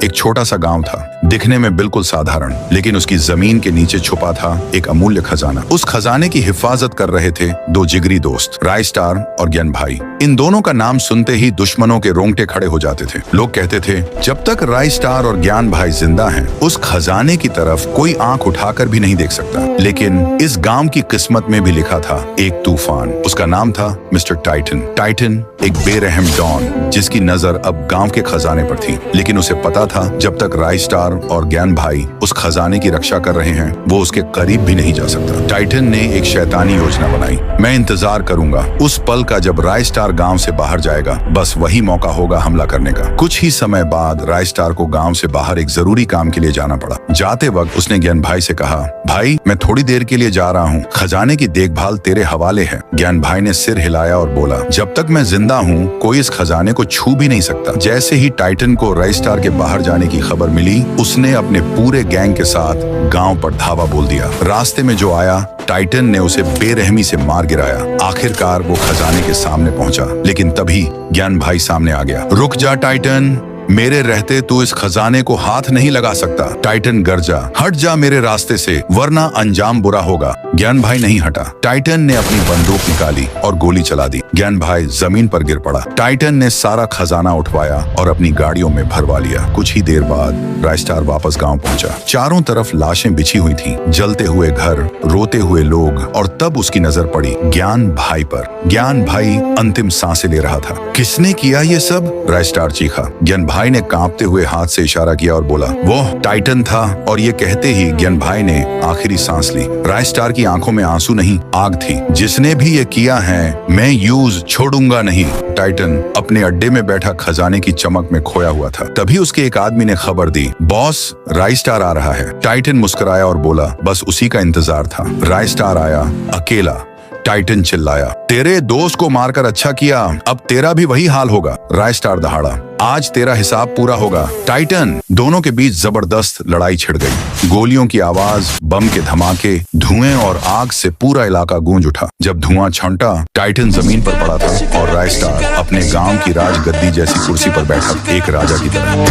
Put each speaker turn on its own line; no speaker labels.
एक छोटा सा गांव था, दिखने में बिल्कुल साधारण, लेकिन उसकी जमीन के नीचे छुपा था एक अमूल्य खजाना। उस खजाने की हिफाजत कर रहे थे दो जिगरी दोस्त, रायस्टार और ज्ञान भाई। इन दोनों का नाम सुनते ही दुश्मनों के रोंगटे खड़े हो जाते थे। लोग कहते थे, जब तक रायस्टार और ज्ञान भाई जिंदा हैं, उस खजाने की तरफ कोई आंख उठाकर भी नहीं देख सकता। लेकिन इस गांव की किस्मत में भी लिखा था एक तूफान। उसका नाम था मिस्टर टाइटन। टाइटन एक बेरहम डॉन, जिसकी नजर अब गांव के खजाने पर थी। लेकिन उसे पता था, जब तक रायस्टार और ज्ञान भाई उस खजाने की रक्षा कर रहे हैं, वो उसके करीब भी नहीं जा सकता। टाइटन ने एक शैतानी योजना बनाई। मैं इंतजार करूंगा उस पल का जब रायस्टार गांव से बाहर जाएगा, बस वही मौका होगा हमला करने का। कुछ ही समय बाद रायस्टार को गांव से बाहर एक जरूरी काम के लिए जाना पड़ा। जाते वक्त उसने ज्ञान भाई से कहा, भाई मैं थोड़ी देर के लिए जा रहा हूँ, खजाने की देखभाल तेरे हवाले है। ज्ञान भाई ने सिर हिलाया और बोला, जब तक मैं जिंदा हूँ कोई इस खजाने को छू भी नहीं सकता। जैसे ही टाइटन को रायस्टार के बाहर जाने की खबर मिली, उसने अपने पूरे गैंग के साथ गांव पर धावा बोल दिया। रास्ते में जो आया, टाइटन ने उसे बेरहमी से मार गिराया। आखिरकार वो खजाने के सामने पहुंचा, लेकिन तभी ज्ञान भाई सामने आ गया। रुक जा टाइटन, मेरे रहते तू इस खजाने को हाथ नहीं लगा सकता। टाइटन गरजा, हट जा मेरे रास्ते से, वरना अंजाम बुरा होगा। ज्ञान भाई नहीं हटा। टाइटन ने अपनी बंदूक निकाली और गोली चला दी। ज्ञान भाई जमीन पर गिर पड़ा। टाइटन ने सारा खजाना उठवाया और अपनी गाड़ियों में भरवा लिया। कुछ ही देर बाद रायस्टार वापस गांव पहुंचा। चारों तरफ लाशें बिछी हुई थीं, जलते हुए घर, रोते हुए लोग, और तब उसकी नजर पड़ी ज्ञान भाई पर। ज्ञान भाई अंतिम सांसें ले रहा था। किसने किया ये सब? रायस्टार चीखा। ज्ञान भाई ने कांपते हुए हाथ से इशारा किया और बोला, वो टाइटन था। और ये कहते ही ज्ञान भाई ने आखिरी सांस ली। रायस्टार की आंखों में आंसू नहीं, आग थी। जिसने भी ये किया है, मैं यूज छोड़ूंगा नहीं। टाइटन अपने अड्डे में बैठा खजाने की चमक में खोया हुआ था। तभी उसके एक आदमी ने खबर दी, बॉस रायस्टार आ रहा है। टाइटन मुस्कुराया और बोला, बस उसी का इंतजार था। रायस्टार आया, अकेला। टाइटन चिल्लाया, तेरे दोस्त को मारकर अच्छा किया, अब तेरा भी वही हाल होगा। रायस्टार दहाड़ा, आज तेरा हिसाब पूरा होगा। टाइटन। दोनों के बीच जबरदस्त लड़ाई छिड़ गई। गोलियों की आवाज, बम के धमाके, धुएं और आग से पूरा इलाका गूंज उठा। जब धुआं छंटा, टाइटन जमीन पर पड़ा था और रायस्टार अपने गांव की राजगद्दी जैसी कुर्सी पर बैठा, एक राजा की तरह।